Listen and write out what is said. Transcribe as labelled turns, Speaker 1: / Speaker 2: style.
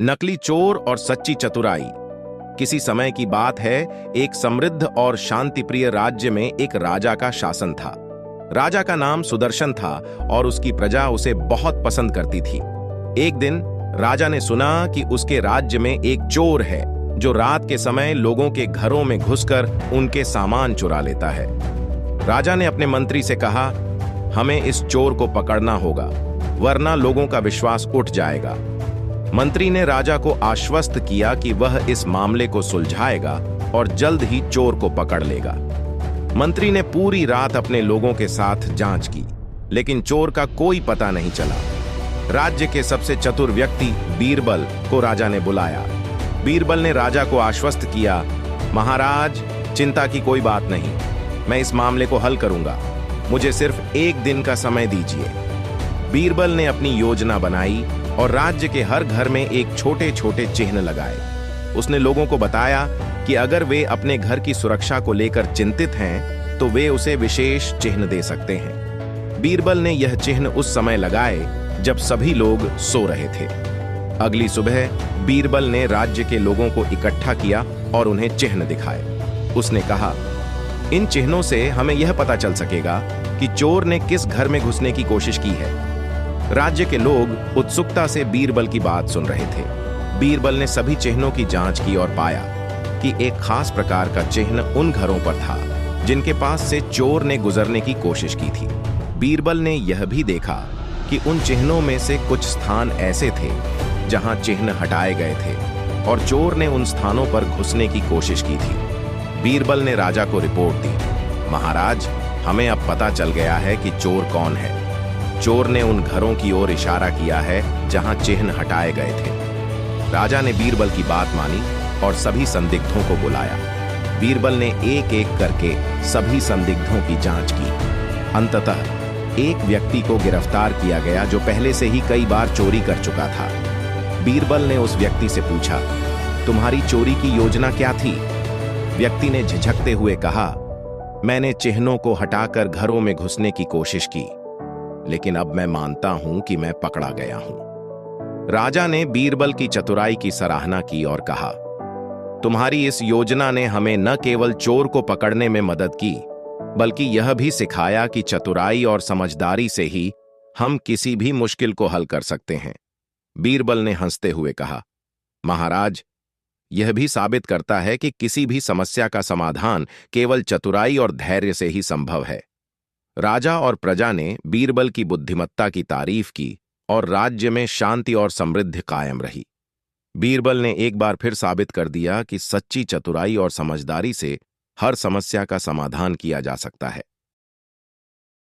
Speaker 1: नकली चोर और सच्ची चतुराई। किसी समय की बात है, एक समृद्ध और शांतिप्रिय राज्य में एक राजा का शासन था। राजा का नाम सुदर्शन था और उसकी प्रजा उसे बहुत पसंद करती थी। एक दिन राजा ने सुना कि उसके राज्य में एक चोर है जो रात के समय लोगों के घरों में घुसकर उनके सामान चुरा लेता है। राजा ने अपने मंत्री से कहा, हमें इस चोर को पकड़ना होगा, वरना लोगों का विश्वास उठ जाएगा। मंत्री ने राजा को आश्वस्त किया कि वह इस मामले को सुलझाएगा और जल्द ही चोर को पकड़ लेगा। मंत्री ने पूरी रात अपने लोगों के साथ जांच की, लेकिन चोर का कोई पता नहीं चला। राज्य के सबसे चतुर व्यक्ति बीरबल को राजा ने बुलाया। बीरबल ने राजा को आश्वस्त किया, महाराज, चिंता की कोई बात नहीं, मैं इस मामले को हल करूंगा, मुझे सिर्फ एक दिन का समय दीजिए। बीरबल ने अपनी योजना बनाई और राज्य के हर घर में एक छोटे छोटे चिन्ह लगाए। उसने लोगों को बताया कि अगर वे अपने घर की सुरक्षा को लेकर चिंतित हैं, तो वे उसे विशेष चिन्ह दे सकते हैं। बीरबल ने यह चिन्ह उस समय लगाए जब सभी लोग सो रहे थे। अगली सुबह बीरबल ने राज्य के लोगों को इकट्ठा किया और उन्हें चिन्ह दिखाए। उसने कहा, इन चिन्हों से हमें यह पता चल सकेगा कि चोर ने किस घर में घुसने की कोशिश की है। राज्य के लोग उत्सुकता से बीरबल की बात सुन रहे थे। बीरबल ने सभी चिन्हों की जांच की और पाया कि एक खास प्रकार का चिन्ह उन घरों पर था जिनके पास से चोर ने गुजरने की कोशिश की थी। बीरबल ने यह भी देखा कि उन चिन्हों में से कुछ स्थान ऐसे थे जहां चिन्ह हटाए गए थे और चोर ने उन स्थानों पर घुसने की कोशिश की थी। बीरबल ने राजा को रिपोर्ट दी, महाराज, हमें अब पता चल गया है कि चोर कौन है। चोर ने उन घरों की ओर इशारा किया है जहां चिन्ह हटाए गए थे। राजा ने बीरबल की बात मानी और सभी संदिग्धों को बुलाया। बीरबल ने एक एक करके सभी संदिग्धों की जांच की। अंततः एक व्यक्ति को गिरफ्तार किया गया जो पहले से ही कई बार चोरी कर चुका था। बीरबल ने उस व्यक्ति से पूछा, तुम्हारी चोरी की योजना क्या थी? व्यक्ति ने झिझकते हुए कहा, मैंने चिन्हों को हटाकर घरों में घुसने की कोशिश की, लेकिन अब मैं मानता हूं कि मैं पकड़ा गया हूं। राजा ने बीरबल की चतुराई की सराहना की और कहा, तुम्हारी इस योजना ने हमें न केवल चोर को पकड़ने में मदद की, बल्कि यह भी सिखाया कि चतुराई और समझदारी से ही हम किसी भी मुश्किल को हल कर सकते हैं। बीरबल ने हंसते हुए कहा, महाराज, यह भी साबित करता है कि किसी भी समस्या का समाधान केवल चतुराई और धैर्य से ही संभव है। राजा और प्रजा ने बीरबल की बुद्धिमत्ता की तारीफ की और राज्य में शांति और समृद्धि कायम रही। बीरबल ने एक बार फिर साबित कर दिया कि सच्ची चतुराई और समझदारी से हर समस्या का समाधान किया जा सकता है।